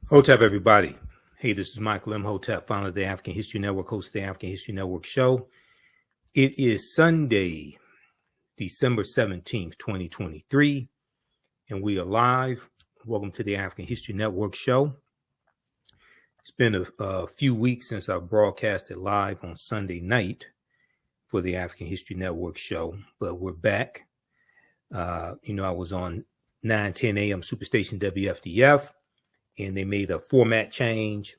Hotep, everybody. Hey, this is Michael Imhotep, founder of the African History Network, host of the African History Network show. It is Sunday, December 17th, 2023, and we are live. Welcome to the African History Network show. It's been a few weeks since I broadcasted live on Sunday night for the African History Network show, but we're back. I was on 9:10 a.m. Superstation WFDF, and they made a format change.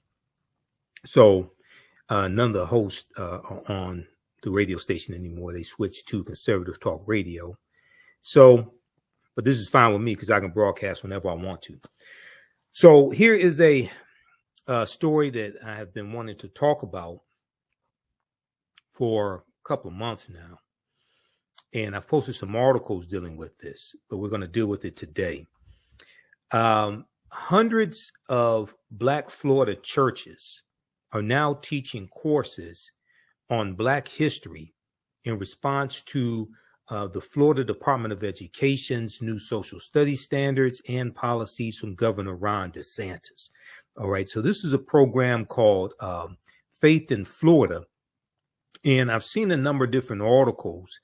So none of the hosts are on the radio station anymore. They switched to conservative talk radio. So, but this is fine with me because I can broadcast whenever I want to. So here is a story that I have been wanting to talk about for a couple of months now. And I've posted some articles dealing with this, but we're going to deal with it today. Hundreds of Black Florida churches are now teaching courses on Black history in response to the Florida Department of Education's new social studies standards and policies from Governor Ron DeSantis. All right, so this is a program called Faith in Florida, and I've seen a number of different articles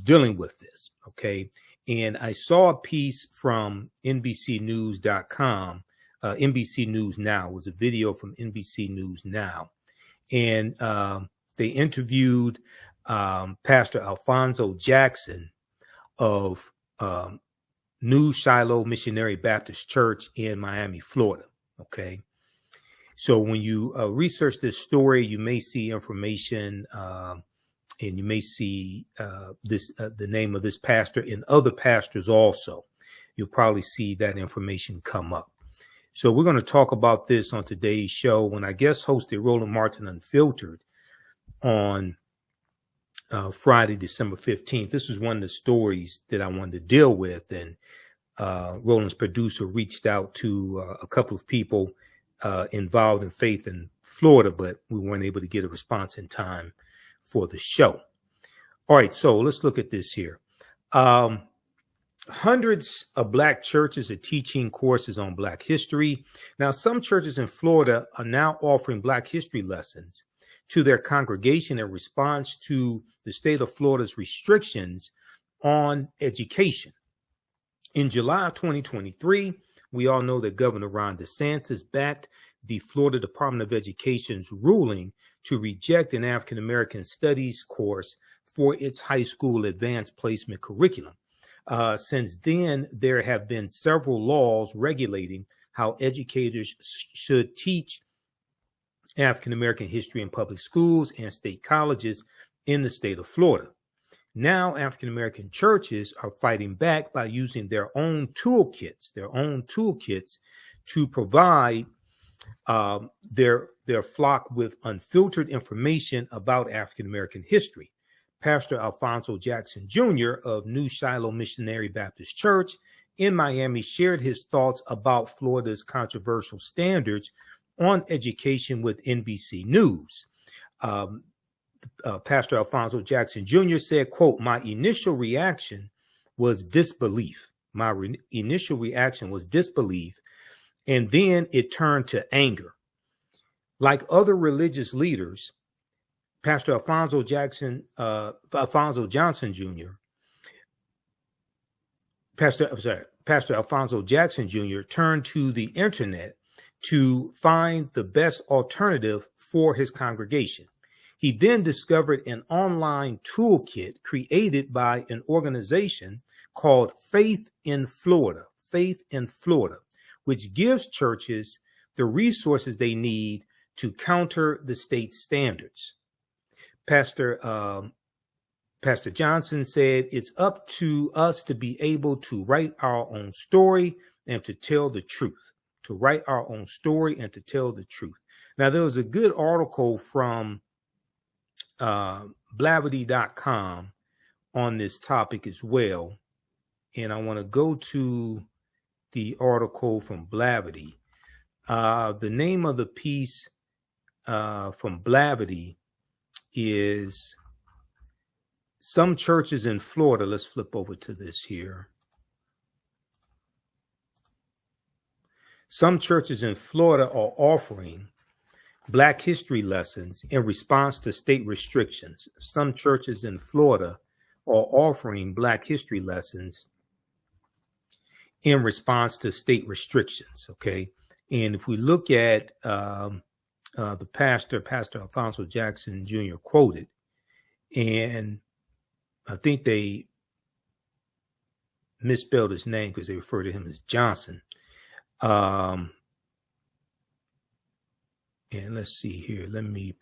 dealing with this, okay? And I saw a piece from NBCnews.com, NBC News Now. It was a video from NBC News Now. And they interviewed Pastor Alphonso Jackson of New Shiloh Missionary Baptist Church in Miami, Florida. Okay. So when you research this story, you may see information and you may see the name of this pastor and other pastors also. You'll probably see that information come up. So we're going to talk about this on today's show when I guest hosted Roland Martin Unfiltered on Friday, December 15th. This was one of the stories that I wanted to deal with. And Roland's producer reached out to a couple of people involved in Faith in Florida, but we weren't able to get a response in time for the show. All right, so let's look at this here. Hundreds of Black churches are teaching courses on Black history. Now, some churches in Florida are now offering Black history lessons to their congregation in response to the state of Florida's restrictions on education. In July of 2023, we all know that Governor Ron DeSantis backed the Florida Department of Education's ruling to reject an African American studies course for its high school advanced placement curriculum. Since then, there have been several laws regulating how educators should teach African American history in public schools and state colleges in the state of Florida. Now, African American churches are fighting back by using their own toolkits to provide their flock with unfiltered information about African American history. Pastor Alphonso Jackson Jr. of New Shiloh Missionary Baptist Church in Miami shared his thoughts about Florida's controversial standards on education with NBC News. Pastor Alphonso Jackson Jr. said, quote, "My initial reaction was disbelief. Initial reaction was disbelief, and then it turned to anger. Like other religious leaders, Pastor Alphonso Johnson Jr. Pastor Alphonso Jackson Jr. turned to the internet to find the best alternative for his congregation. He then discovered an online toolkit created by an organization called Faith in Florida, which gives churches the resources they need to counter the state standards. Pastor Johnson said, "It's up to us to be able to write our own story and to tell the truth, Now, there was a good article from Blavity.com on this topic as well. And I want to go to the article from Blavity. The name of the piece from Blavity is some churches in Florida. Let's flip over to this here. Some churches in Florida are offering Black history lessons in response to state restrictions. Some churches in Florida are offering Black history lessons in response to state restrictions. Okay. And if we look at the Pastor Alphonso Jackson Jr. quoted, and I think they misspelled his name because they refer to him as Johnson. And let's see here. Let me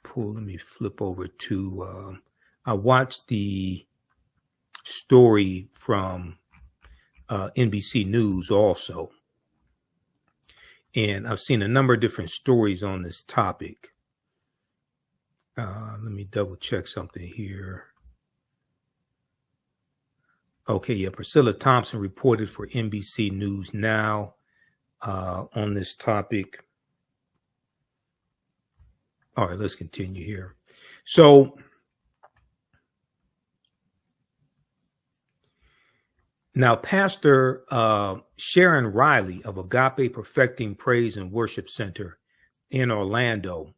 flip over to, I watched the story from NBC News also. And I've seen a number of different stories on this topic. Let me double check something here. Okay, yeah, Priscilla Thompson reported for NBC News Now on this topic. All right, let's continue here. So now, Pastor Sharon Riley of Agape Perfecting Praise and Worship Center in Orlando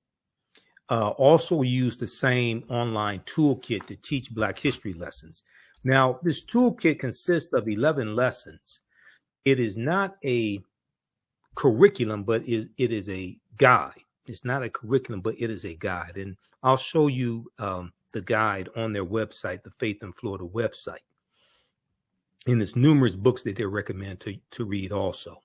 also used the same online toolkit to teach Black history lessons. Now, this toolkit consists of 11 lessons. It is not a curriculum, but it is a guide. It's not a curriculum, but it is a guide. And I'll show you the guide on their website, the Faith in Florida website. And there's numerous books that they recommend to read also.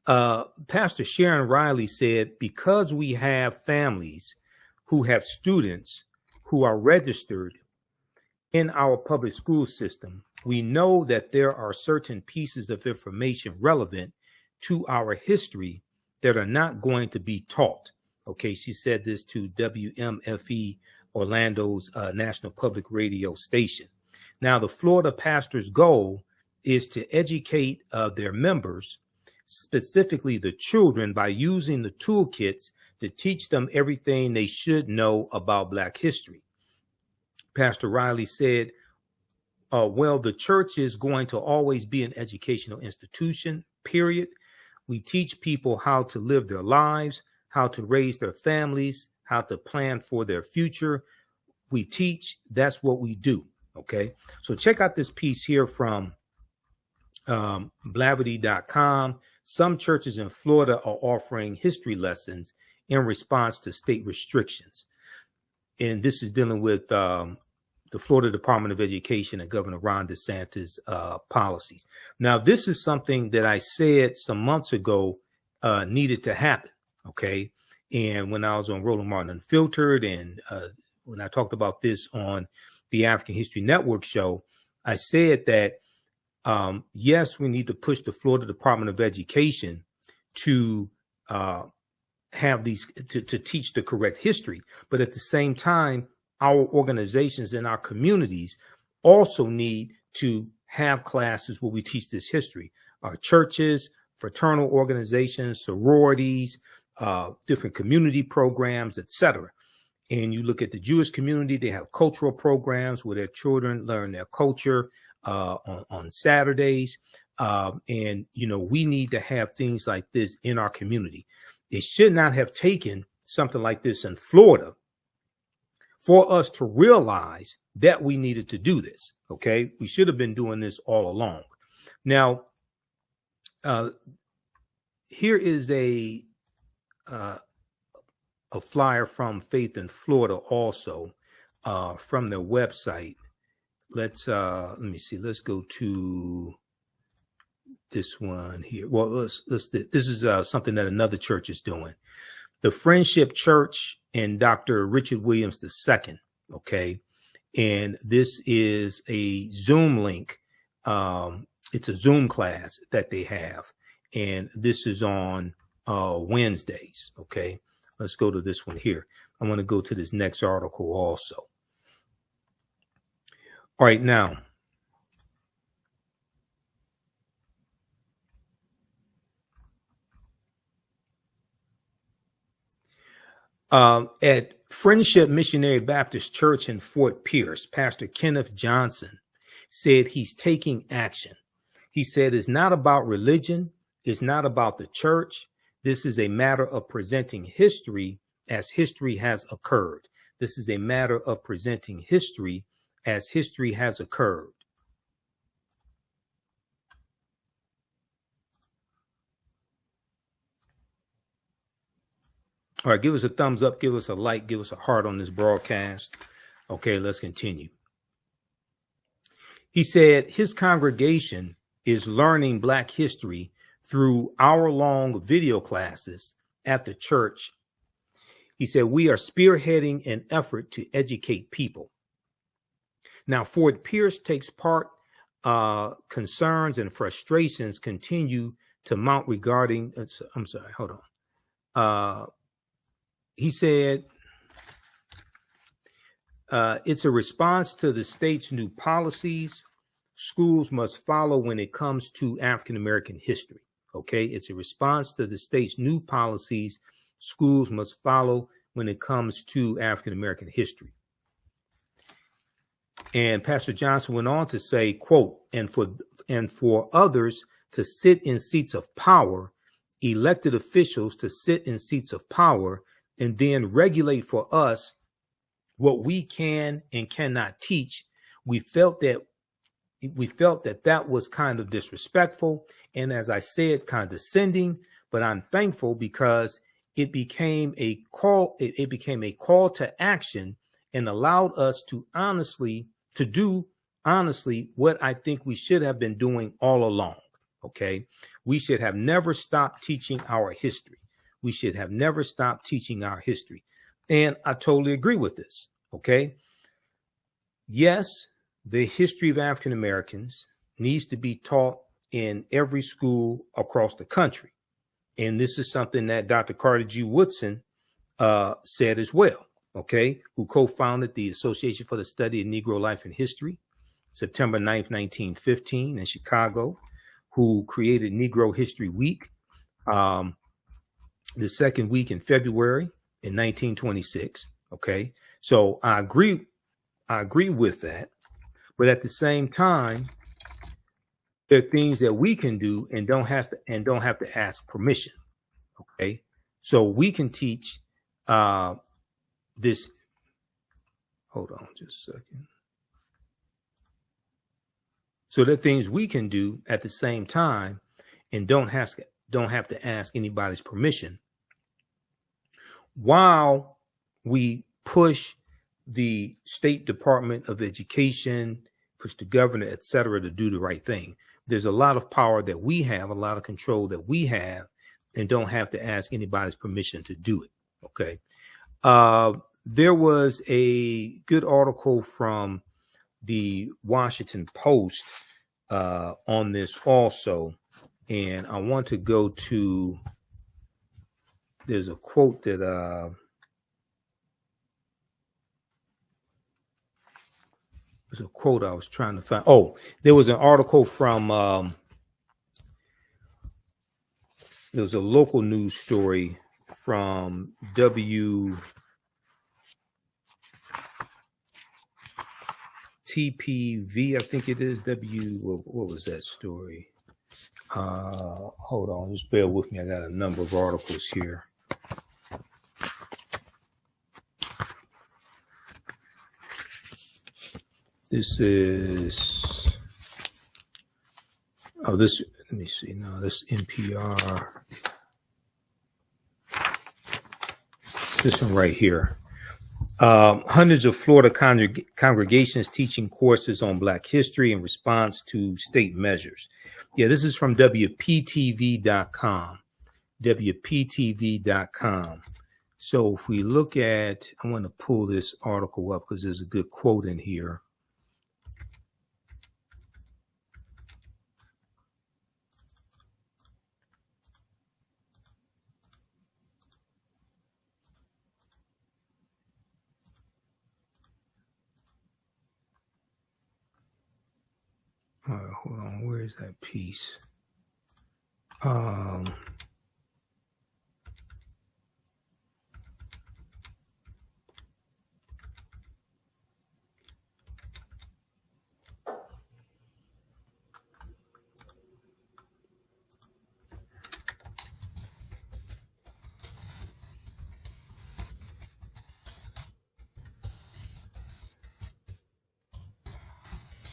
Pastor Sharon Riley said, because we have families who have students who are registered in our public school system, we know that there are certain pieces of information relevant to our history that are not going to be taught. Okay, she said this to WMFE, Orlando's national public radio station. Now, the Florida pastor's goal is to educate their members, specifically the children, by using the toolkits to teach them everything they should know about Black history. Pastor Riley said, well, the church is going to always be an educational institution, period. We teach people how to live their lives, how to raise their families, how to plan for their future. We teach, that's what we do. Okay, so check out this piece here from Blavity.com. Some churches in Florida are offering history lessons in response to state restrictions. And this is dealing with the Florida Department of Education and Governor Ron DeSantis policies. Now, this is something that I said some months ago needed to happen. Okay. And when I was on Roland Martin Unfiltered, and when I talked about this on the African History Network show, I said that, yes, we need to push the Florida Department of Education to have these, to teach the correct history. But at the same time, our organizations and our communities also need to have classes where we teach this history. Our churches, fraternal organizations, sororities, different community programs, etc. And you look at the Jewish community, they have cultural programs where their children learn their culture on Saturdays. And, you know, we need to have things like this in our community. It should not have taken something like this in Florida for us to realize that we needed to do this. Okay, we should have been doing this all along. Now, here is a flyer from Faith in Florida, also from their website. Let's let me see. Let's go to this one here. Well, this is something that another church is doing. The Friendship Church and Dr. Richard Williams II. Okay. And this is a Zoom link. It's a Zoom class that they have. And this is on Wednesdays. Okay. Let's go to this one here. I want to go to this next article also. All right. Now, at Friendship Missionary Baptist Church in Fort Pierce, Pastor Kenneth Johnson said he's taking action. He said it's not about religion. It's not about the church. This is a matter of presenting history as history has occurred. This is a matter of presenting history as history has occurred. All right, give us a thumbs up, give us a like, give us a heart on this broadcast. Okay, let's continue. He said his congregation is learning Black history through hour-long video classes at the church. He said, we are spearheading an effort to educate people. Now, Ford Pierce takes part. Concerns and frustrations continue to mount regarding, I'm sorry, hold on. He said, it's a response to the state's new policies schools must follow when it comes to African-American history. Okay, it's a response to the state's new policies schools must follow when it comes to African-American history. And Pastor Johnson went on to say, quote, and for others to sit in seats of power, elected officials to sit in seats of power, and then regulate for us what we can and cannot teach. We felt that that was kind of disrespectful, and as I said, condescending. But I'm thankful because it became a call. It became a call to action and allowed us to do honestly what I think we should have been doing all along. Okay, we should have never stopped teaching our history. We should have never stopped teaching our history. And I totally agree with this. Okay. Yes, the history of African Americans needs to be taught in every school across the country. And this is something that Dr. Carter G. Woodson said as well. Okay, who co-founded the Association for the Study of Negro Life and History, September 9th, 1915 in Chicago, who created Negro History Week, the second week in February in 1926. Okay, so I agree with that, but at the same time, there are things that we can do and don't have to ask permission. Okay, so we can teach this. Hold on just a second. So there are things we can do at the same time and don't have to ask anybody's permission, while we push the State Department of Education, push the governor, et cetera, to do the right thing. There's a lot of power that we have, a lot of control that we have, and don't have to ask anybody's permission to do it. Okay. There was a good article from the Washington Post on this also, and I want to go to, there's a quote that there's a quote I was trying to find. Oh, there was an article from there was a local news story from WTPV, I think it is. What was that story? Hold on, just bear with me. I got a number of articles here. This is, let me see. No, this NPR. This one right here. Hundreds of Florida congregations teaching courses on Black history in response to state measures. Yeah, this is from WPTV.com. WPTV.com. So if we look at, I want to pull this article up because there's a good quote in here. All right, hold on. Where's that piece?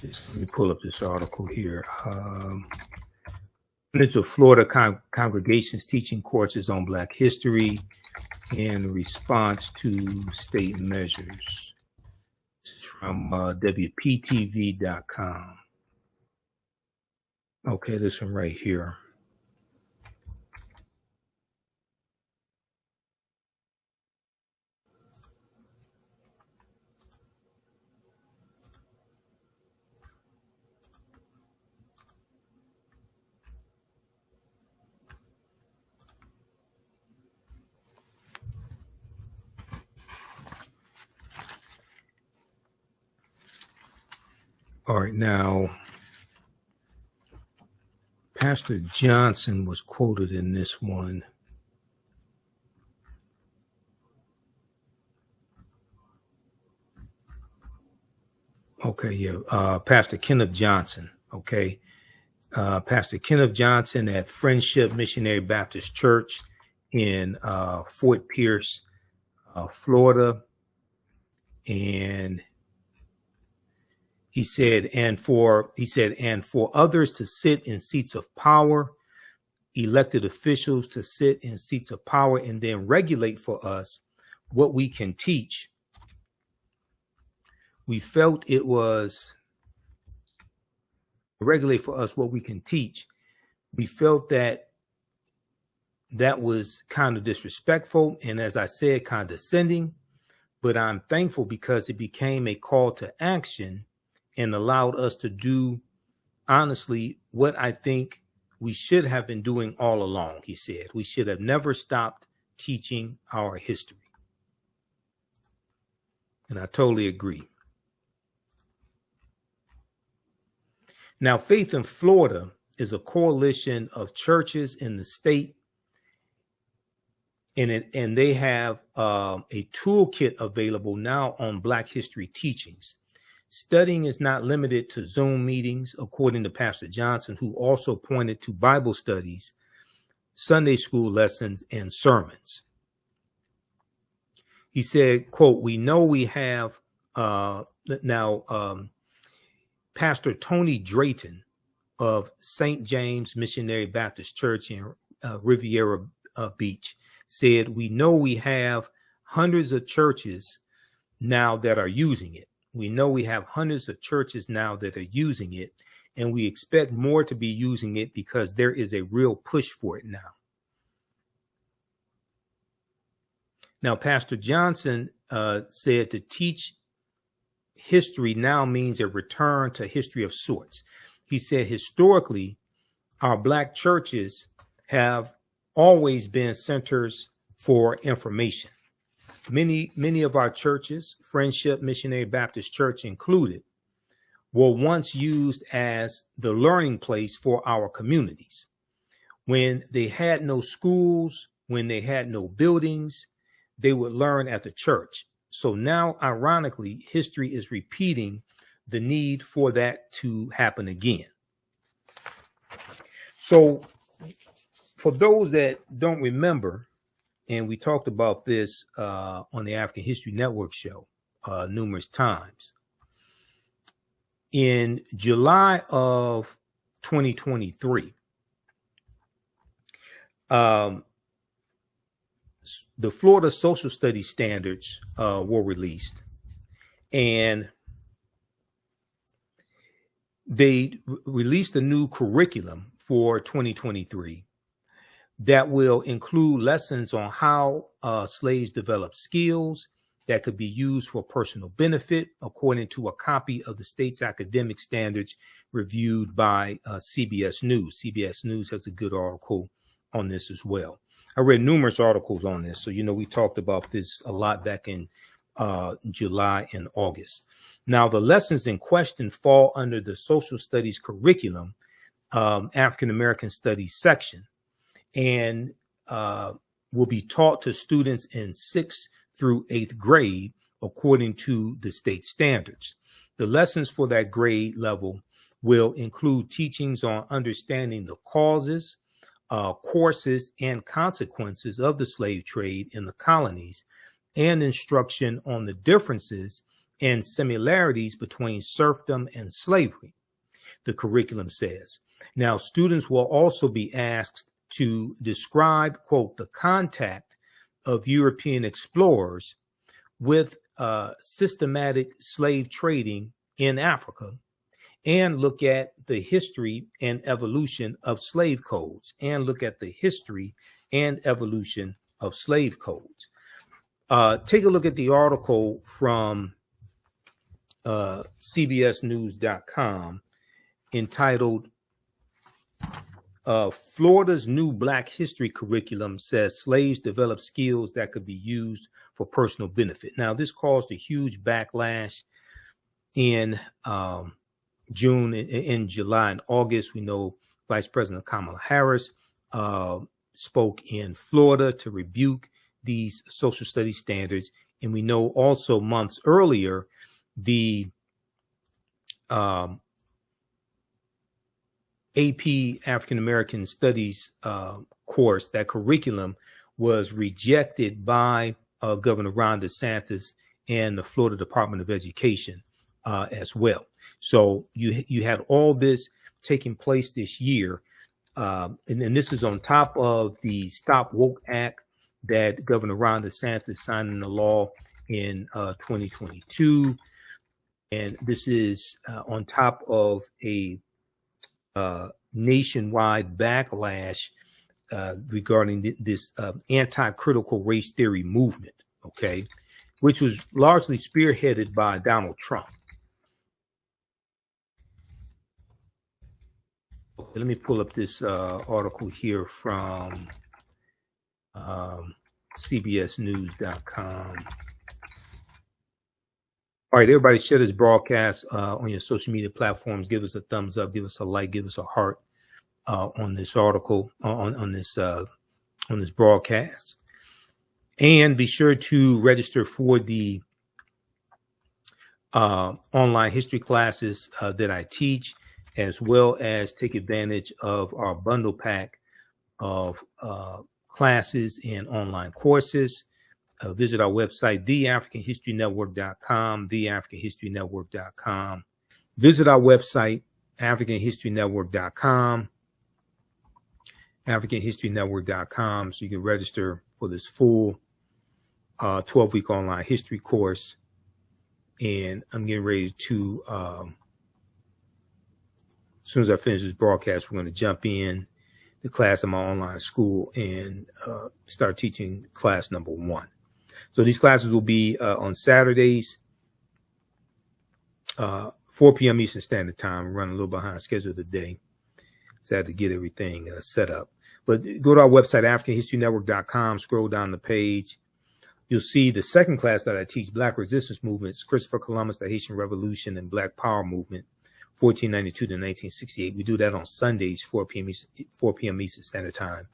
Let me pull up this article here. It's a Florida congregations teaching courses on Black history in response to state measures. This is from WPTV.com. Okay, this one right here. All right, now, Pastor Johnson was quoted in this one. Okay, yeah, Pastor Kenneth Johnson, okay. Pastor Kenneth Johnson at Friendship Missionary Baptist Church in Fort Pierce, Florida. And he said, and for others to sit in seats of power, elected officials to sit in seats of power and then regulate for us what we can teach. We felt it was regulate for us what we can teach. We felt that was kind of disrespectful and, as I said, condescending, but I'm thankful because it became a call to action and allowed us to do, honestly, what I think we should have been doing all along, he said. We should have never stopped teaching our history. And I totally agree. Now, Faith in Florida is a coalition of churches in the state, and they have a toolkit available now on Black history teachings. Studying is not limited to Zoom meetings, according to Pastor Johnson, who also pointed to Bible studies, Sunday school lessons, and sermons. He said, quote, we know we have Pastor Tony Drayton of St. James Missionary Baptist Church in Riviera Beach said, we know we have hundreds of churches now that are using it. We know we have hundreds of churches now that are using it, and we expect more to be using it because there is a real push for it now. Now, Pastor Johnson said to teach history now means a return to history of sorts. He said, historically, our Black churches have always been centers for information. Many of our churches, Friendship Missionary Baptist Church included, were once used as the learning place for our communities. When they had no schools, when they had no buildings, they would learn at the church. So now, ironically, history is repeating the need for that to happen again. So for those that don't remember, and we talked about this on the African History Network show numerous times. In July of 2023, the Florida Social Studies standards were released, and they released a new curriculum for 2023 that will include lessons on how slaves developed skills that could be used for personal benefit, according to a copy of the state's academic standards reviewed by CBS News. CBS News has a good article on this as well. I read numerous articles on this. So, we talked about this a lot back in July and August. Now, the lessons in question fall under the social studies curriculum, African American Studies section, and will be taught to students in 6th through 8th grade, according to the state standards. The lessons for that grade level will include teachings on understanding the causes, courses, and consequences of the slave trade in the colonies, and instruction on the differences and similarities between serfdom and slavery, the curriculum says. Now, students will also be asked to describe, quote, the contact of European explorers with systematic slave trading in Africa, and look at the history and evolution of slave codes, and look at the history and evolution of slave codes. Take a look at the article from CBSnews.com entitled Florida's new Black history curriculum says slaves develop skills that could be used for personal benefit. Now, this caused a huge backlash in June, in July, and August. We know Vice President Kamala Harris spoke in Florida to rebuke these social studies standards. And we know also months earlier, the AP African American Studies course, that curriculum, was rejected by Governor Ron DeSantis and the Florida Department of Education as well. So you had all this taking place this year, and this is on top of the Stop Woke Act that Governor Ron DeSantis signed into law in 2022, and this is on top of a nationwide backlash regarding this anti-critical race theory movement, okay, which was largely spearheaded by Donald Trump. Okay, let me pull up this article here from CBSnews.com. All right, everybody, share this broadcast on your social media platforms. Give us a thumbs up, give us a like, give us a heart on this article, on this broadcast, and be sure to register for the online history classes that I teach, as well as take advantage of our bundle pack of classes and online courses. Visit our website, TheAHNShow.com, TheAHNShow.com. Visit our website, AfricanHistoryNetwork.com, AfricanHistoryNetwork.com, so you can register for this full 12-week online history course. And I'm getting ready to, as soon as I finish this broadcast, we're going to jump in the class in my online school and start teaching class number 1. So these classes will be on Saturdays, 4 p.m. Eastern Standard Time. We're running a little behind schedule today, so I had to get everything set up. But go to our website, AfricanHistoryNetwork.com, scroll down the page. You'll see the second class that I teach, Black Resistance Movements, Christopher Columbus, the Haitian Revolution, and Black Power Movement, 1492 to 1968. We do that on Sundays, 4 p.m. Eastern Standard Time.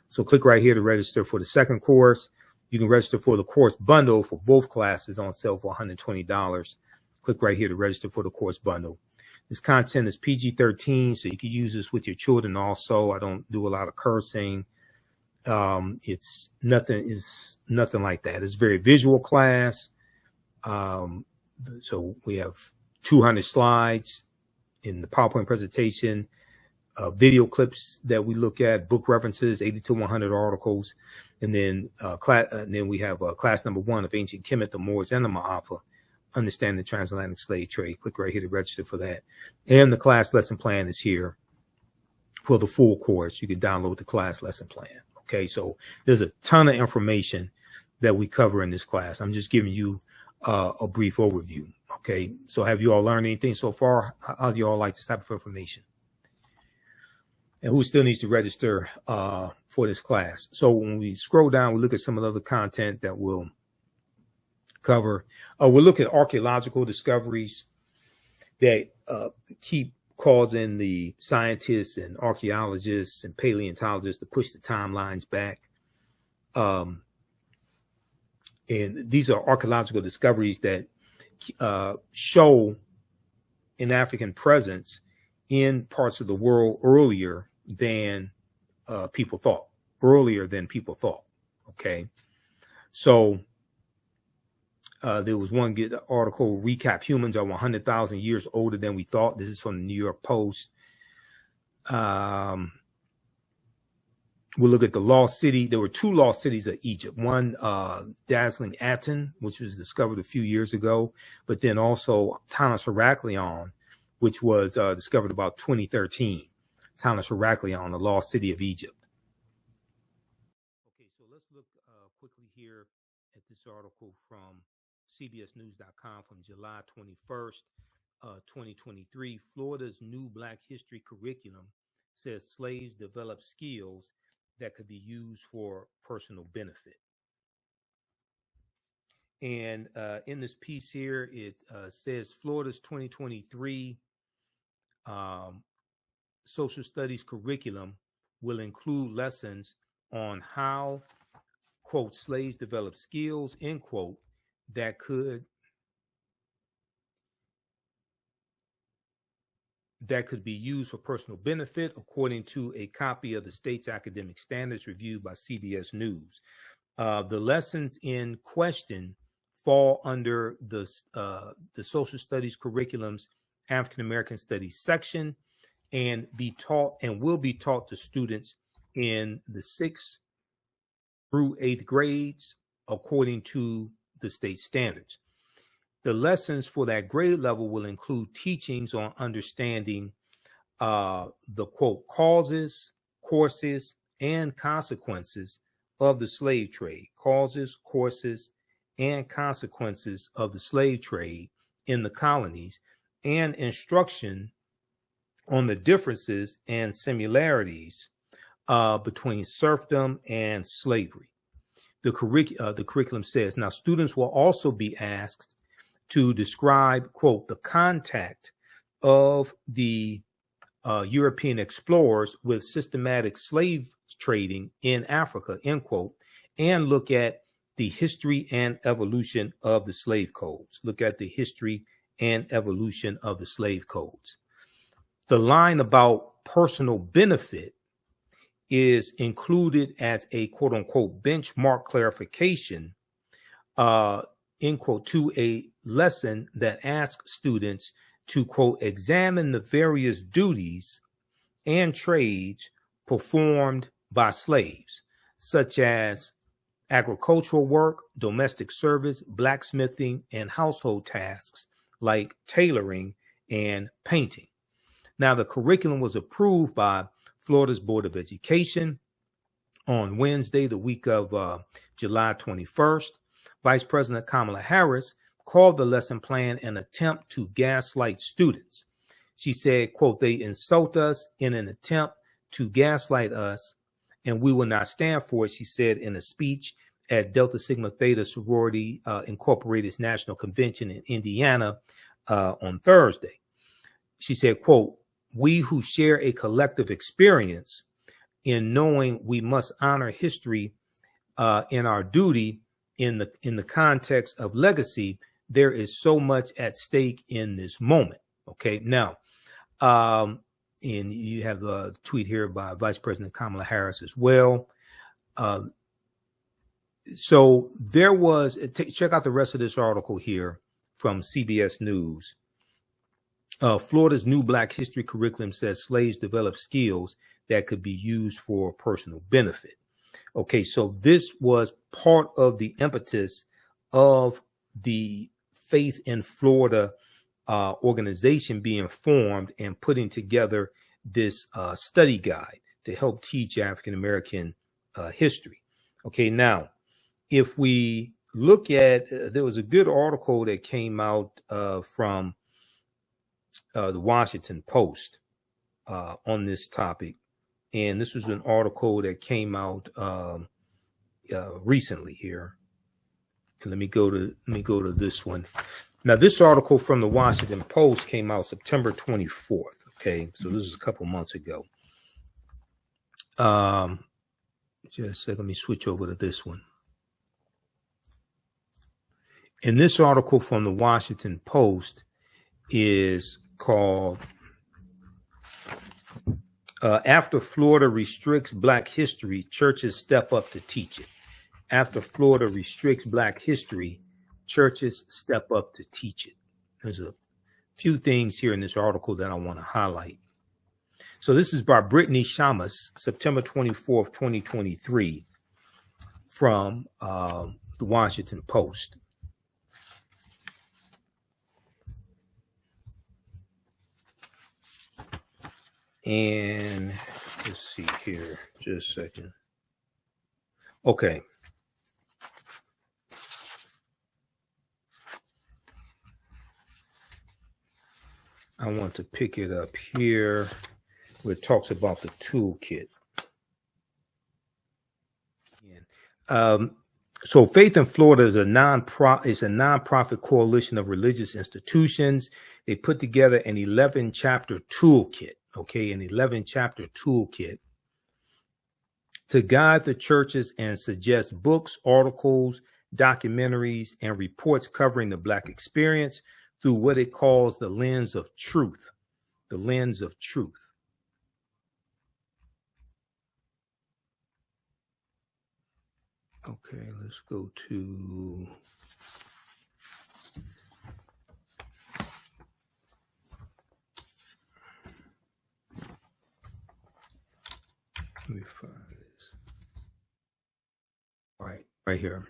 So click right here to register for the second course. You can register for the course bundle for both classes on sale for $120. Click right here to register for the course bundle. This content is PG-13, so you can use this with your children also. I don't do a lot of cursing. It's nothing like that. It's a very visual class. So we have 200 slides in the PowerPoint presentation, video clips that we look at, book references, 80 to 100 articles. And then we have class number 1 of Ancient Kemet, the Moors, and the Ma'afa, Understanding the Transatlantic Slave Trade. Click right here to register for that. And the class lesson plan is here for the full course. You can download the class lesson plan. Okay, so there's a ton of information that we cover in this class. I'm just giving you a brief overview. Okay, so have you all learned anything so far? How do you all like this type of information? And who still needs to register for this class? So when we scroll down, we look at some of the other content that we'll cover. We'll look at archaeological discoveries that keep causing the scientists and archaeologists and paleontologists to push the timelines back. And these are archaeological discoveries that show an African presence in parts of the world earlier than people thought. Okay, so There was one good article, Recap Humans Are 100,000 Years Older Than We Thought. This is from the New York Post. We'll look at the lost city. There were two lost cities of Egypt. One, dazzling Aten, which was discovered a few years ago, but then also Tanis Heraklion, which was discovered about 2013. Tanis Heraklion, the lost city of Egypt. Okay, so let's look quickly here at this article from CBSNews.com from July 21st, 2023. Florida's new Black history curriculum says slaves develop skills that could be used for personal benefit. And in this piece here, it says Florida's 2023 social studies curriculum will include lessons on how, quote, slaves develop skills, end quote, that could be used for personal benefit, according to a copy of the state's academic standards reviewed by CBS News. The lessons in question fall under the social studies curriculum's African American Studies section and will be taught to students in the 6th through 8th grades, according to the state standards. The lessons for that grade level will include teachings on understanding the, quote, causes, courses, and consequences of the slave trade, causes, courses, and consequences of the slave trade in the colonies, and instruction on the differences and similarities between serfdom and slavery. The curriculum says, now students will also be asked to describe, quote, the contact of the European explorers with systematic slave trading in Africa, end quote, and look at the history and evolution of the slave codes. Look at the history and evolution of the slave codes. The line about personal benefit is included as a, quote unquote, benchmark clarification, end quote, to a lesson that asks students to, quote, examine the various duties and trades performed by slaves, such as agricultural work, domestic service, blacksmithing, and household tasks like tailoring and painting. Now, the curriculum was approved by Florida's Board of Education on Wednesday, the week of July 21st. Vice President Kamala Harris called the lesson plan an attempt to gaslight students. She said, quote, they insult us in an attempt to gaslight us, and we will not stand for it, she said in a speech at Delta Sigma Theta Sorority Incorporated's National Convention in Indiana on Thursday. She said, quote, we who share a collective experience in knowing we must honor history in our duty in the context of legacy, there is so much at stake in this moment. Okay, now, and you have a tweet here by Vice President Kamala Harris as well. So there was, check out the rest of this article here from CBS News. Florida's new Black history curriculum says slaves develop skills that could be used for personal benefit. Okay, so this was part of the impetus of the Faith in Florida organization being formed and putting together this study guide to help teach African American history. Okay, now, if we look at, there was a good article that came out from the Washington Post on this topic. And this was an article that came out recently here. And let me go to this one. Now, this article from the Washington Post came out September 24th. Okay, so this is a couple months ago. Just a second, let me switch over to this one. And this article from the Washington Post is called After Florida Restricts Black History, Churches Step Up to Teach It. After Florida restricts Black history, churches step up to teach it. There's a few things here in this article that I want to highlight. So this is by Brittany Shamus, September 24th, 2023, from the Washington Post. And let's see here, just a second. Okay. I want to pick it up here where it talks about the toolkit. So Faith in Florida is a nonprofit coalition of religious institutions. They put together an 11-chapter toolkit, okay, an 11-chapter toolkit to guide the churches and suggest books, articles, documentaries, and reports covering the Black experience through what it calls the lens of truth, the lens of truth. Okay, let's go to let me find this. All right here.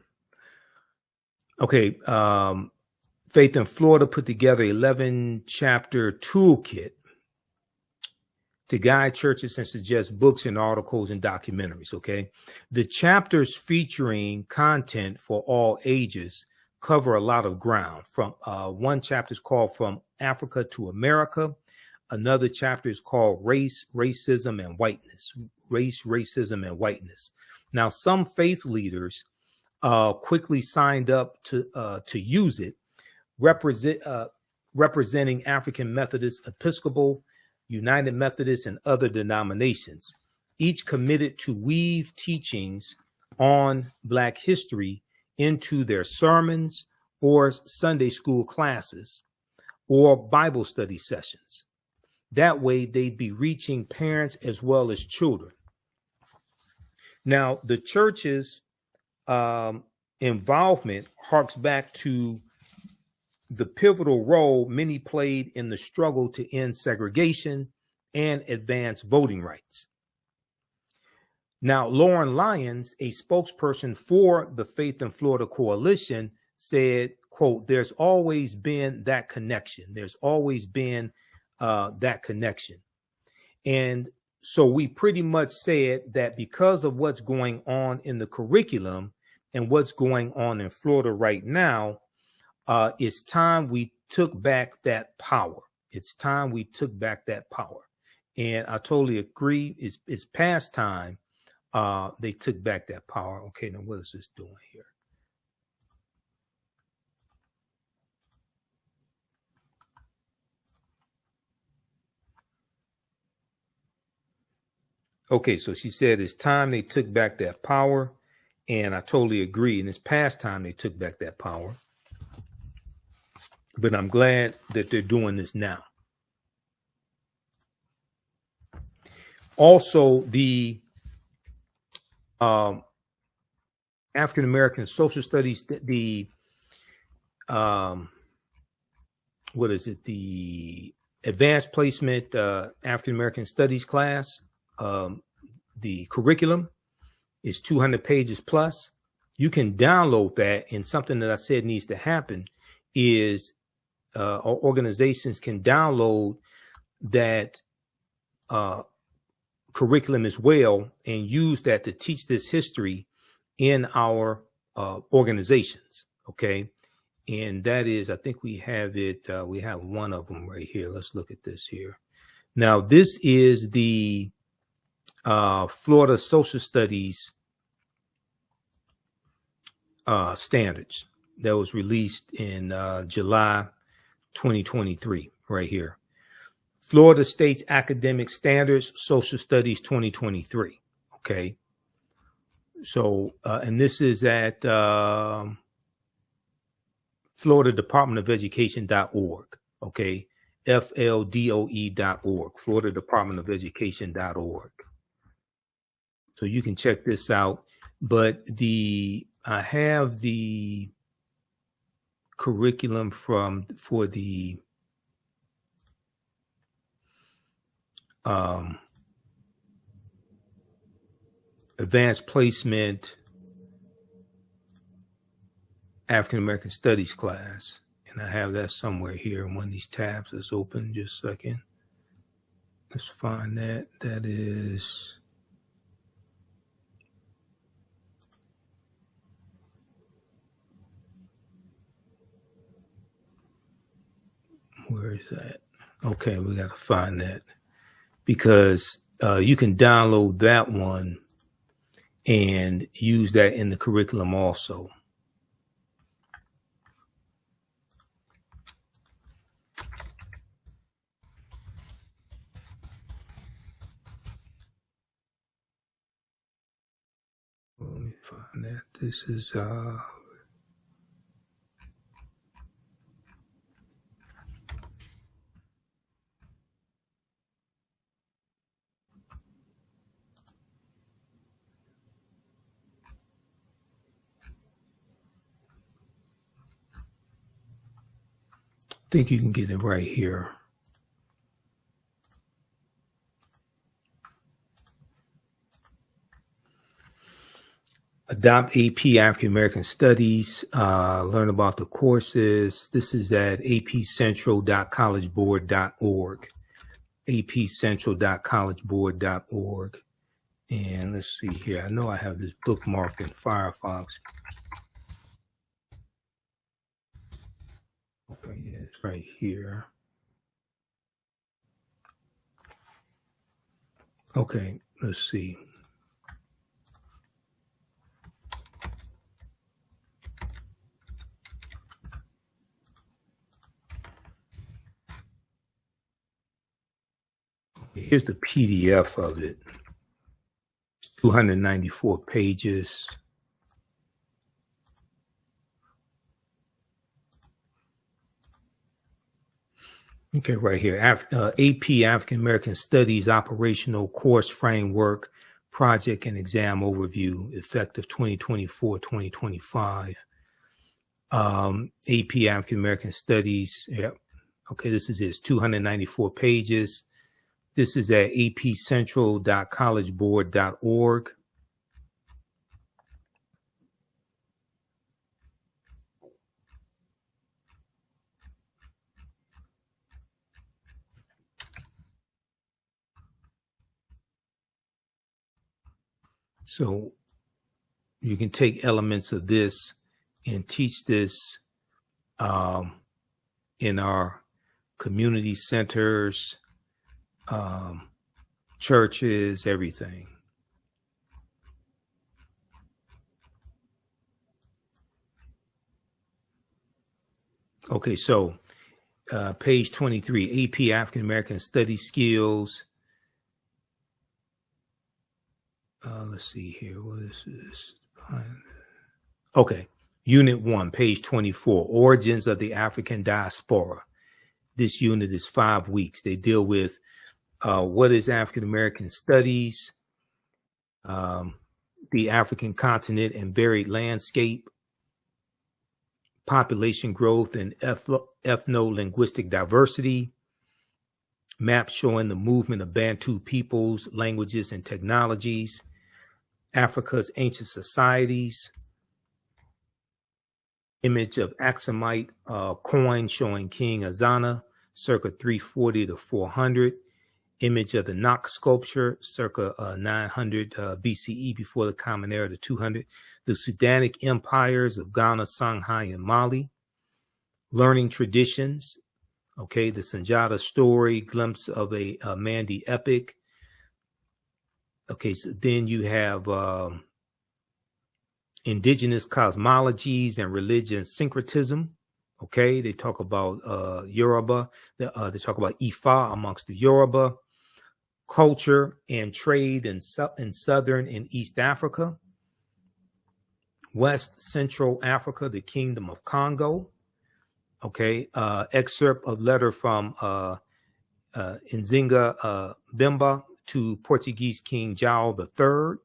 Okay, Faith in Florida put together 11-chapter toolkit to guide churches and suggest books and articles and documentaries, okay? The chapters featuring content for all ages cover a lot of ground. From one chapter is called From Africa to America. Another chapter is called Race, Racism, and Whiteness. Race, Racism, and Whiteness. Now, some faith leaders quickly signed up to use it, representing African Methodist, Episcopal, United Methodists, and other denominations, each committed to weave teachings on Black history into their sermons or Sunday school classes or Bible study sessions. That way, they'd be reaching parents as well as children. Now, the church's involvement harks back to the pivotal role many played in the struggle to end segregation and advance voting rights. Now, Lauren Lyons, a spokesperson for the Faith in Florida Coalition, said, quote, "There's always been that connection. There's always been that connection." And so we pretty much said that because of what's going on in the curriculum and what's going on in Florida right now, it's time we took back that power. It's time we took back that power. And I totally agree. It's past time they took back that power. Okay, now what is this doing here? Okay, so she said it's time they took back that power. And I totally agree. And it's past time they took back that power. But I'm glad that they're doing this now. Also, the African American Social Studies, the Advanced Placement African American Studies class, the curriculum is 200 pages plus. You can download that, and something that I said needs to happen is organizations can download that curriculum as well and use that to teach this history in our organizations. Okay. And that is, I think we have it. We have one of them right here. Let's look at this here. Now, this is the Florida Social Studies standards that was released in July 2023 right here. Florida State's Academic Standards, Social Studies 2023. Okay. So, and this is at Florida Department of Education.org. Okay. FLDOE.org, Florida Department of Education.org. So you can check this out. But I have the curriculum for the advanced placement African American Studies class. And I have that somewhere here in one of these tabs that's open. Just a second. Let's find that. That is... Where is that? Okay, we got to find that, because you can download that one and use that in the curriculum also. Let me find that. This is I think you can get it right here. Adopt AP African American Studies. Learn about the courses. This is at apcentral.collegeboard.org. apcentral.collegeboard.org. And let's see here. I know I have this bookmarked in Firefox. Okay, yeah, it's right here. Okay, let's see. Here's the PDF of it. 294 pages. Okay, right here. AP African American Studies Operational Course Framework Project and Exam Overview, effective 2024-2025. AP African American Studies. Yep. Okay, this is it. 294 pages. This is at apcentral.collegeboard.org. So you can take elements of this and teach this in our community centers, churches, everything. Okay, so page 23, AP African American Study Skills. Let's see here. What is this? Okay. Unit 1, page 24, Origins of the African Diaspora. This unit is 5 weeks. They deal with what is African American studies, the African continent and varied landscape, population growth and ethno-linguistic diversity, maps showing the movement of Bantu peoples, languages, and technologies, Africa's ancient societies, image of Aksumite coin showing King Azana, circa 340 to 400, image of the Nok sculpture, circa 900 BCE, before the Common Era to 200, the Sudanic empires of Ghana, Songhai, and Mali, learning traditions, okay, the Sanjata story, glimpse of a Mandi epic. Okay, so then you have indigenous cosmologies and religion syncretism. Okay, they talk about Yoruba. They talk about Ifa amongst the Yoruba, culture and trade in Southern and East Africa, West Central Africa, the Kingdom of Congo. Okay, excerpt of letter from Nzinga Bemba to Portuguese King João III.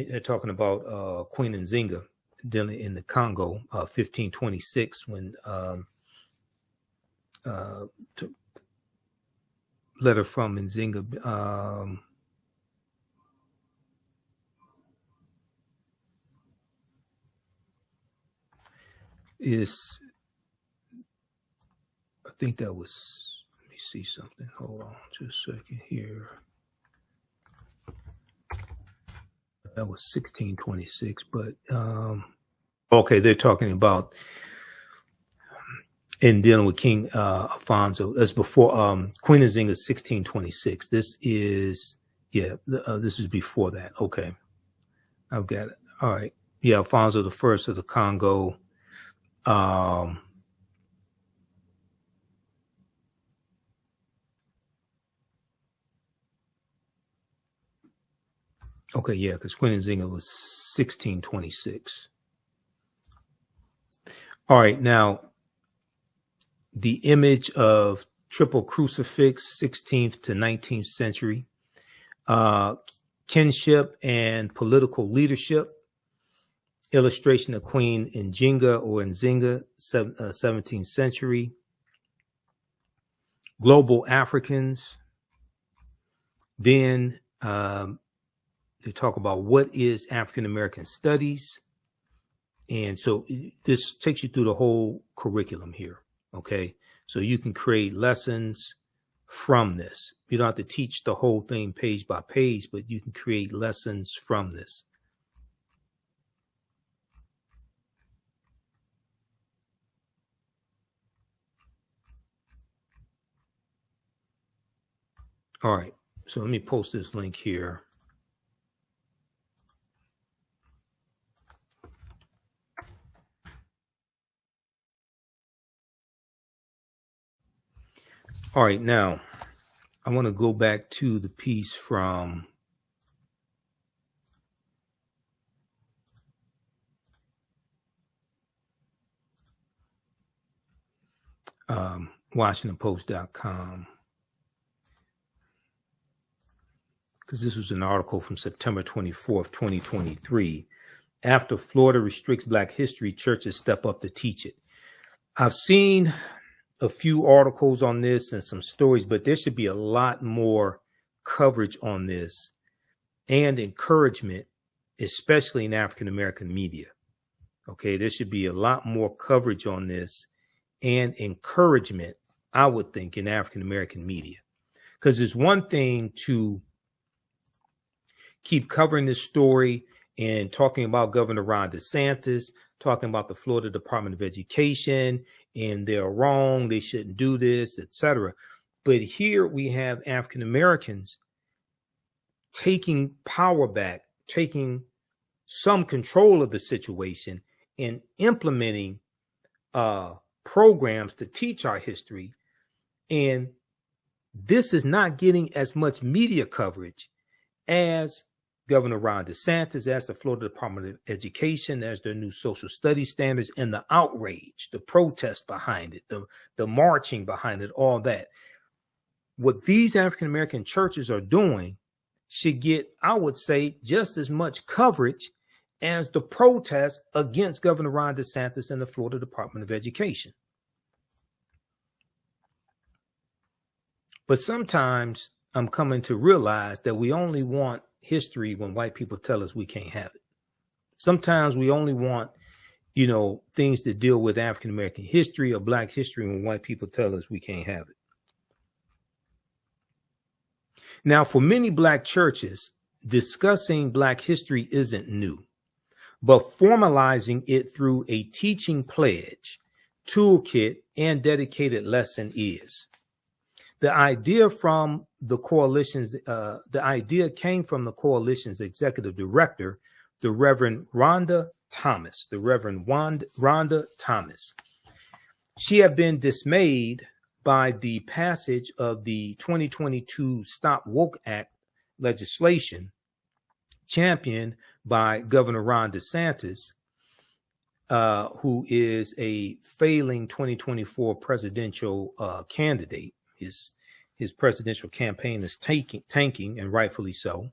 They're talking about Queen Nzinga. dealing in the Congo, 1526, when letter from Nzinga. I think that was, let me see something. Hold on just a second here. That was 1626, but okay, they're talking about in dealing with King Alphonso. That's before Queen Nzinga 1626. This is, this is before that. Okay, I've got it. All right, yeah, Alfonso the First of the Congo. Okay, yeah, because Queen Nzinga was 1626. All right, now the image of triple crucifix, 16th to 19th century, kinship and political leadership, illustration of Queen Nzinga or Nzinga, 17th century, global Africans. Then they talk about what is African American studies. And so this takes you through the whole curriculum here. Okay. So you can create lessons from this. You don't have to teach the whole thing page by page, but you can create lessons from this. All right. So let me post this link here. All right, now I want to go back to the piece from WashingtonPost.com, because this was an article from September 24th, 2023. After Florida restricts Black history, churches step up to teach it. I've seen a few articles on this and some stories, but there should be a lot more coverage on this and encouragement, especially in African American media. Okay, there should be a lot more coverage on this and encouragement, I would think, in African American media. Because it's one thing to keep covering this story and talking about Governor Ron DeSantis, talking about the Florida Department of Education, and they're wrong, they shouldn't do this, etc. But here we have African Americans taking power back, taking some control of the situation, and implementing programs to teach our history. And this is not getting as much media coverage as Governor Ron DeSantis, as the Florida Department of Education, as their new social studies standards, and the outrage, the protest behind it, the marching behind it, all that. What these African American churches are doing should get, I would say, just as much coverage as the protest against Governor Ron DeSantis and the Florida Department of Education. But sometimes I'm coming to realize that we only want history when white people tell us we can't have it. Sometimes we only want, things that deal with African American history or Black history when white people tell us we can't have it. Now, for many Black churches, discussing Black history isn't new, but formalizing it through a teaching pledge, toolkit, and dedicated lesson is. The idea came from the coalition's executive director, the Reverend Rhonda Thomas. She had been dismayed by the passage of the 2022 Stop Woke Act legislation championed by Governor Ron DeSantis, who is a failing 2024 presidential candidate. His presidential campaign is tanking, and rightfully so.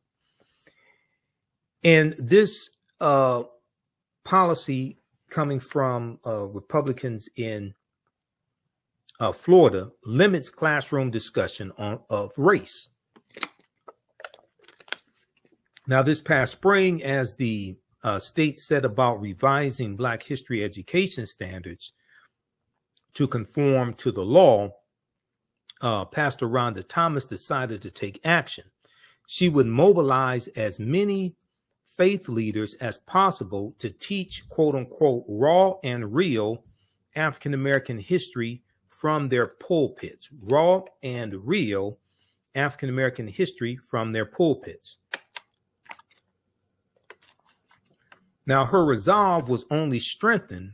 And this policy coming from Republicans in Florida limits classroom discussion of race. Now, this past spring, as the state set about revising Black history education standards to conform to the law, Pastor Rhonda Thomas decided to take action. She would mobilize as many faith leaders as possible to teach, quote unquote, raw and real African American history from their pulpits. Raw and real African American history from their pulpits. Now, her resolve was only strengthened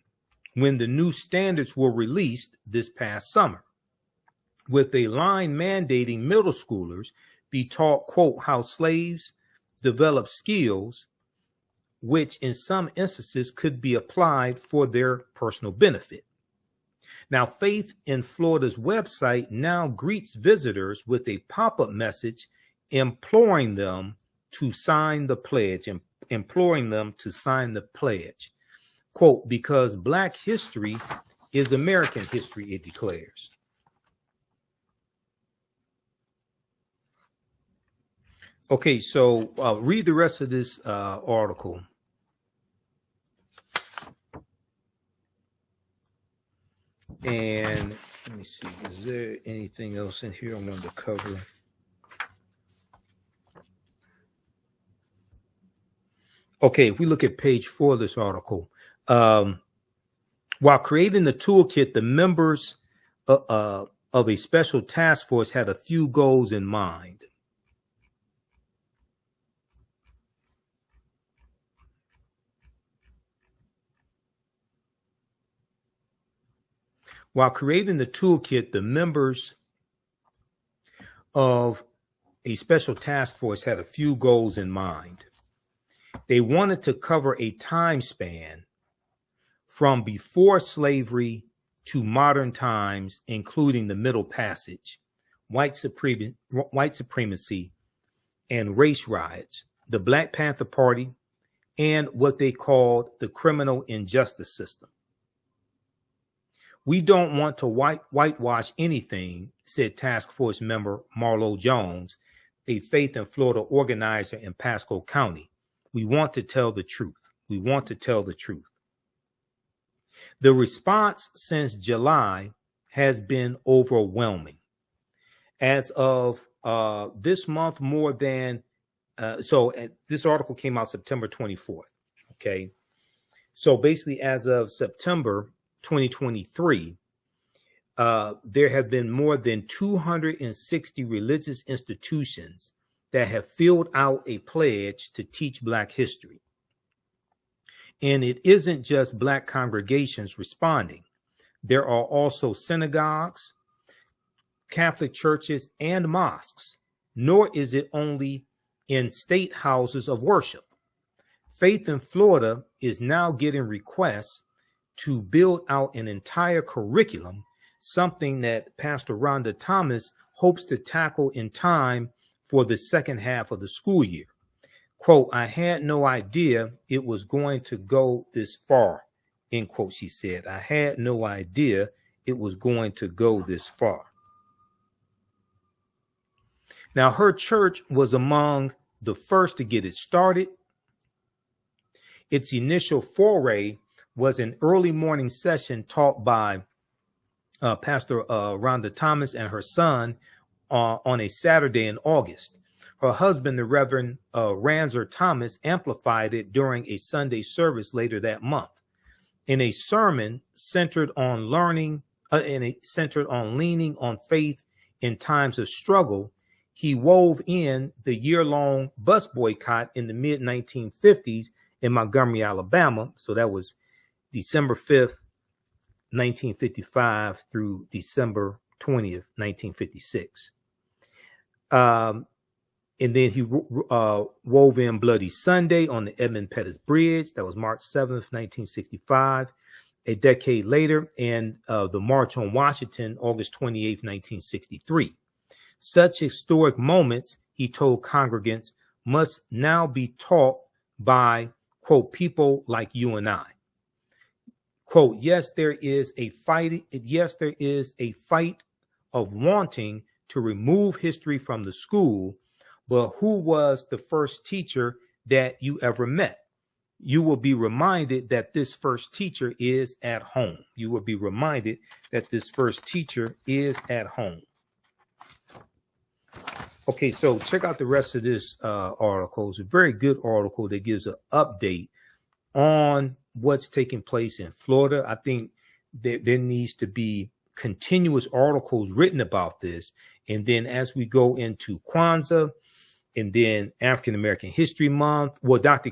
when the new standards were released this past summer, with a line mandating middle schoolers be taught, quote, how slaves develop skills which in some instances could be applied for their personal benefit. Now, Faith in Florida's website now greets visitors with a pop-up message imploring them to sign the pledge, quote, because Black history is American history, it declares. Okay, so read the rest of this article. And let me see, is there anything else in here I wanted to cover? Okay, if we look at page 4 of this article, while creating the toolkit, the members of a special task force had a few goals in mind. While creating the toolkit, the members of a special task force had a few goals in mind. They wanted to cover a time span from before slavery to modern times, including the Middle Passage, white supremacy, and race riots, the Black Panther Party, and what they called the criminal injustice system. We don't want to whitewash anything, said task force member Marlo Jones, a Faith in Florida organizer in Pasco County. We want to tell the truth. We want to tell the truth. The response since July has been overwhelming. As of this month, more than, this article came out September 24th, okay? So basically as of September 2023, there have been more than 260 religious institutions that have filled out a pledge to teach Black history. And it isn't just Black congregations responding. There are also synagogues, Catholic churches, and mosques, nor is it only in state houses of worship. Faith in Florida is now getting requests to build out an entire curriculum, something that Pastor Rhonda Thomas hopes to tackle in time for the second half of the school year. Quote, I had no idea it was going to go this far, end quote, she said. I had no idea it was going to go this far. Now, her church was among the first to get it started. Its initial foray was an early morning session taught by Pastor Rhonda Thomas and her son on a Saturday in August. Her husband, the Reverend Ranzer Thomas, amplified it during a Sunday service later that month. In a sermon centered on learning, leaning on faith in times of struggle, he wove in the year-long bus boycott in the mid-1950s in Montgomery, Alabama. So that was December 5th, 1955 through December 20th, 1956. And then he wove in Bloody Sunday on the Edmund Pettus Bridge. That was March 7th, 1965. A decade later, and the March on Washington, August 28th, 1963. Such historic moments, he told congregants, must now be taught by, quote, people like you and I. Quote, yes, there is a fight of wanting to remove history from the school, but who was the first teacher that you ever met? You will be reminded that this first teacher is at home. You will be reminded that this first teacher is at home. Okay, so check out the rest of this article. It's a very good article that gives an update on what's taking place in Florida. I think that there needs to be continuous articles written about this. And then as we go into Kwanzaa and then African American History Month, well, Dr.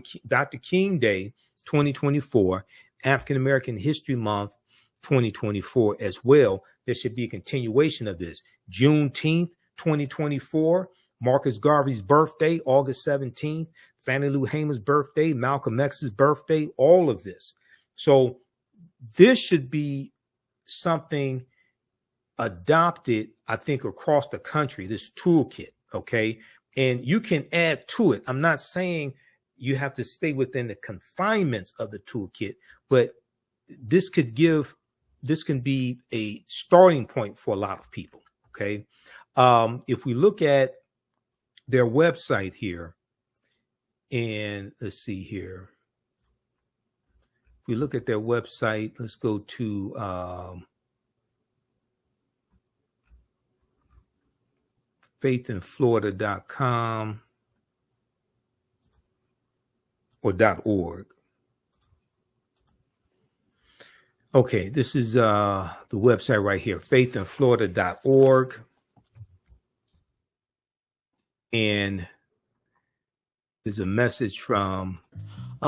King Day 2024, African American History Month 2024 as well. There should be a continuation of this. Juneteenth 2024, Marcus Garvey's birthday, August 17th, Fannie Lou Hamer's birthday, Malcolm X's birthday, all of this. So this should be something adopted, I think, across the country, this toolkit, okay? And you can add to it. I'm not saying you have to stay within the confinements of the toolkit, but this can be a starting point for a lot of people, okay? If we look at their website here, and let's see here. If we look at their website, let's go to faithinflorida.com or .org. Okay, this is the website right here, faithinflorida.org. And there's a message from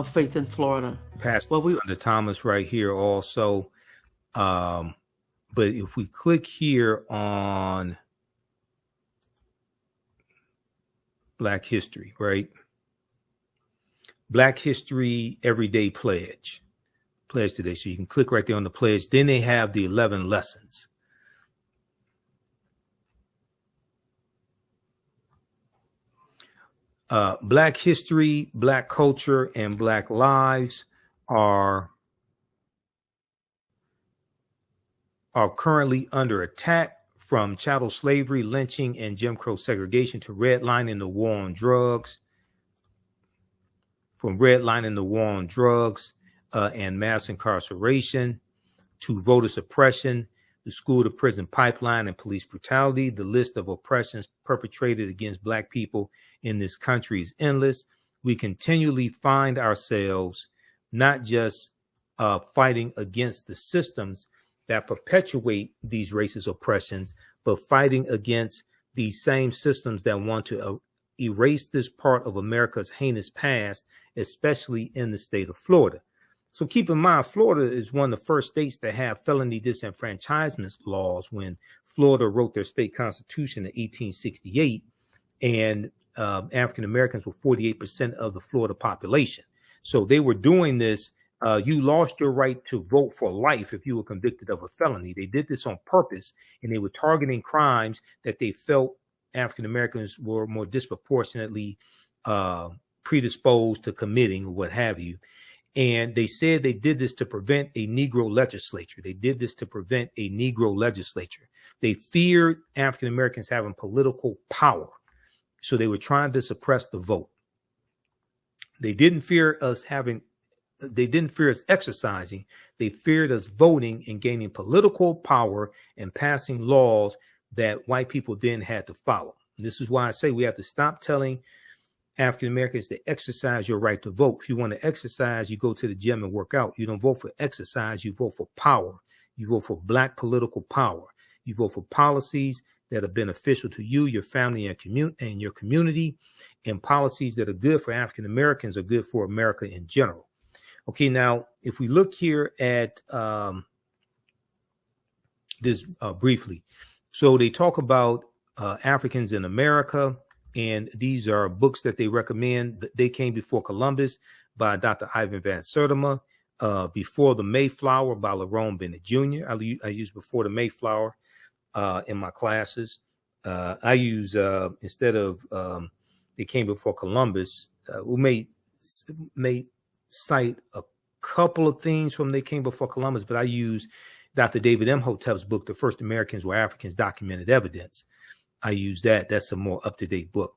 Faith in Florida. Pastor Thomas right here also. But if we click here on Black History, right? Black History Everyday Pledge today. So you can click right there on the pledge. Then they have the 11 lessons. Black history, Black culture, and Black lives are currently under attack, from chattel slavery, lynching, and Jim Crow segregation to redlining, the war on drugs, and mass incarceration, to voter suppression, the school to prison pipeline, and police brutality. The list of oppressions perpetrated against Black people in this country is endless. We continually find ourselves not just fighting against the systems that perpetuate these racist oppressions, but fighting against these same systems that want to erase this part of America's heinous past, especially in the state of Florida. So keep in mind, Florida is one of the first states to have felony disenfranchisement laws when Florida wrote their state constitution in 1868, and African Americans were 48% of the Florida population. So they were doing this. You lost your right to vote for life if you were convicted of a felony. They did this on purpose, and they were targeting crimes that they felt African Americans were more disproportionately predisposed to committing, or what have you. And they said they did this to prevent a Negro legislature. They feared African Americans having political power. So they were trying to suppress the vote. They didn't fear us exercising. They feared us voting and gaining political power and passing laws that white people then had to follow. And this is why I say we have to stop telling African Americans to exercise your right to vote. If you want to exercise, you go to the gym and work out. You don't vote for exercise, you vote for power. You vote for Black political power. You vote for policies that are beneficial to you, your family, and your community, and policies that are good for African Americans are good for America in general. Okay, now, if we look here at this briefly. So they talk about Africans in America, and these are books that they recommend. They Came Before Columbus by Dr. Ivan Van Sertima, Before the Mayflower by Lerone Bennett Jr. I use Before the Mayflower in my classes. I use, instead of They Came Before Columbus, we may cite a couple of things from They Came Before Columbus, but I use Dr. David Imhotep's book, The First Americans Were Africans, Documented Evidence. I use that. That's a more up-to-date book.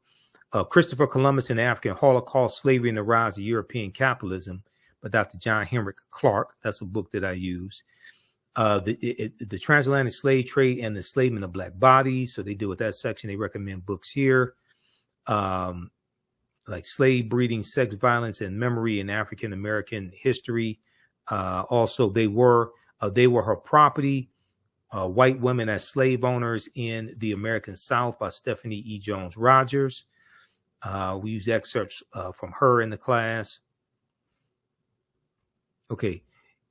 Christopher Columbus and the African Holocaust, Slavery and the Rise of European Capitalism by Dr. John Henrik Clark. That's a book that I use. The Transatlantic Slave Trade and the Enslavement of Black Bodies. So they deal with that section. They recommend books here. Like Slave Breeding, Sex Violence and Memory in African American History. Also, they were her property. White Women as Slave Owners in the American South by Stephanie E. Jones Rogers. We use excerpts from her in the class. Okay.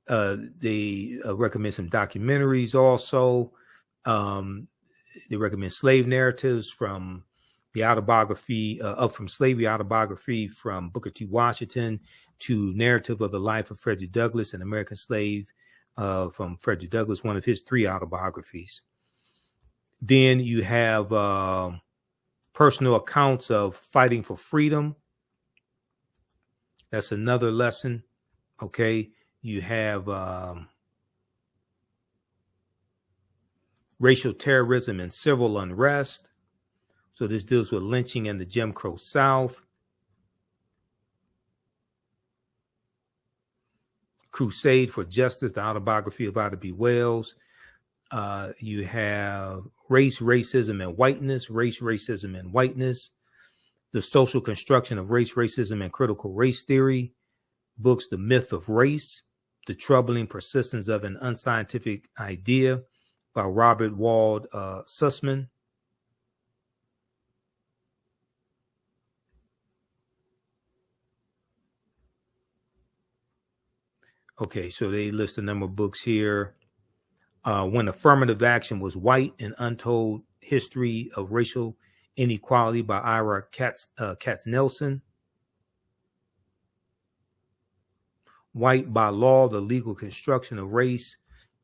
They recommend some documentaries also. They recommend slave narratives from the autobiography, Up From Slavery autobiography from Booker T. Washington to Narrative of the Life of Frederick Douglass, an American Slave from Frederick Douglass, one of his 3 autobiographies. Then you have personal accounts of fighting for freedom. That's another lesson. Okay. You have racial terrorism and civil unrest. So this deals with lynching in the Jim Crow South. Crusade for Justice, the autobiography of Ida B. Wells. You have Race, Racism, and Whiteness, Race, Racism, and Whiteness. The Social Construction of Race, Racism, and Critical Race Theory. Books, The Myth of Race, The Troubling Persistence of an Unscientific Idea by Robert Wald Sussman. Okay, so they list a number of books here. When Affirmative Action Was White, An Untold History of Racial Inequality by Ira Katz-Nelson. White by Law, The Legal Construction of Race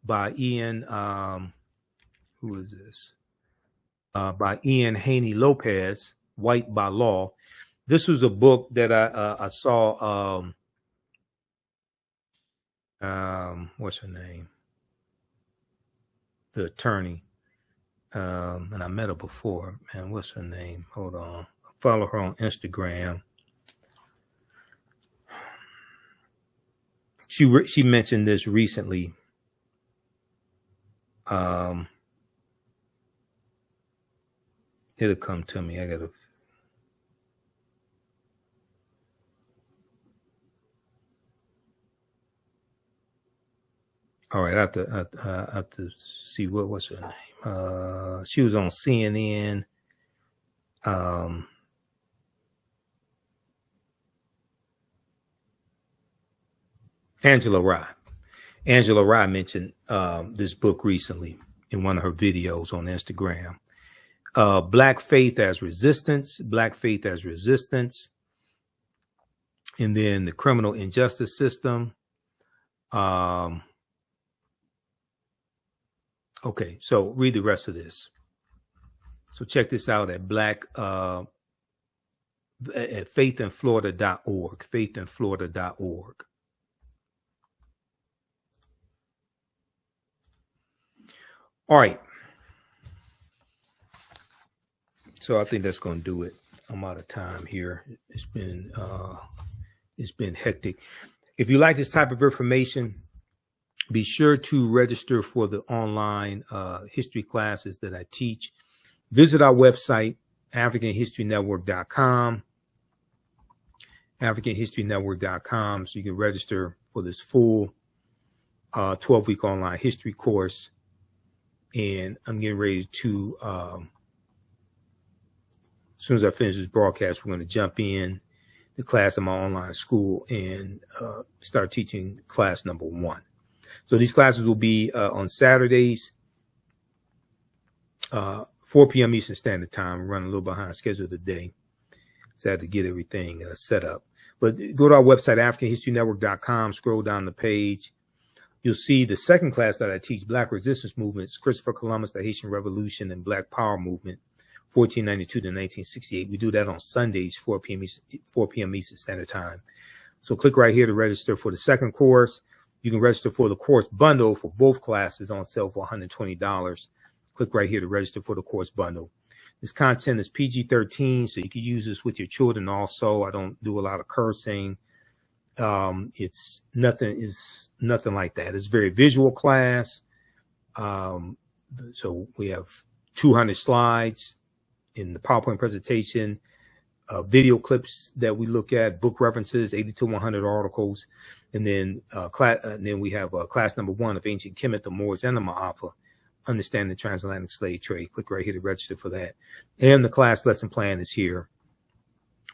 by Ian, who is this? By Ian Haney Lopez, White by Law. This was a book that I saw, what's her name? The attorney. And I met her before. Man, what's her name? Hold on. I follow her on Instagram. She mentioned this recently. It'll come to me. I gotta. All right, I have to see what's her name. She was on CNN. Angela Rye mentioned this book recently in one of her videos on Instagram. Black Faith as Resistance, and then the Criminal Injustice System. Okay, so read the rest of this. So check this out at at faithinflorida.org, faithinflorida.org. All right. So I think that's going to do it. I'm out of time here. It's been hectic. If you like this type of information, be sure to register for the online history classes that I teach. Visit our website, AfricanHistoryNetwork.com, AfricanHistoryNetwork.com, so you can register for this full 12-week online history course. And I'm getting ready to, as soon as I finish this broadcast, we're going to jump in the class in my online school and start teaching class number 1. So these classes will be on Saturdays, 4 p.m. Eastern Standard Time. I'm running a little behind schedule today, so I had to get everything set up. But go to our website, AfricanHistoryNetwork.com, scroll down the page. You'll see the second class that I teach, Black Resistance Movements, Christopher Columbus, the Haitian Revolution, and Black Power Movement, 1492 to 1968. We do that on Sundays, 4 p.m. Eastern Standard Time. So click right here to register for the second course. You can register for the course bundle for both classes on sale for $120. Click right here to register for the course bundle. This content is PG-13, so you can use this with your children also. I don't do a lot of cursing. It's nothing like that. It's a very visual class. So we have 200 slides in the PowerPoint presentation, video clips that we look at, book references, 80 to 100 articles, and then we have class number 1 of Ancient Kemet, the Moors, and the Ma'afa, Understanding the Transatlantic Slave Trade. Click right here to register for that. And the class lesson plan is here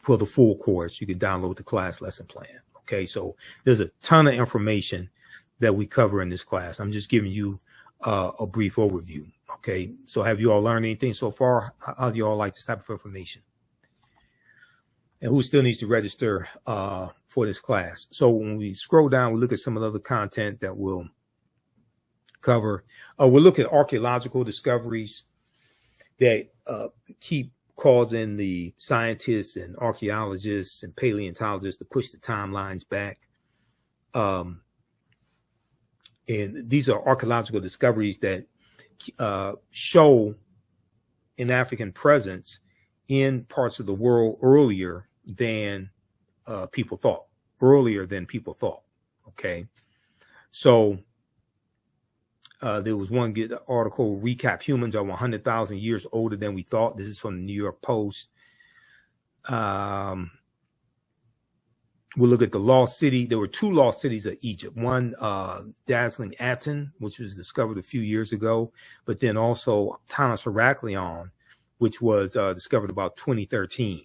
for the full course. You can download the class lesson plan. Okay, so there's a ton of information that we cover in this class. I'm just giving you a brief overview. Okay, so have you all learned anything so far? How do you all like this type of information? And who still needs to register for this class? So when we scroll down, we look at some of the other content that we'll cover. We'll look at archaeological discoveries that keep causing the scientists and archaeologists and paleontologists to push the timelines back. And these are archaeological discoveries that show an African presence in parts of the world earlier than people thought. Okay, so there was one good article, Recap Humans Are 100,000 Years Older Than We Thought. This is from the New York Post. We'll look at the lost city. There were 2 lost cities of Egypt. One, dazzling Aten, which was discovered a few years ago, but then also Tanis Heraklion, which was discovered about 2013.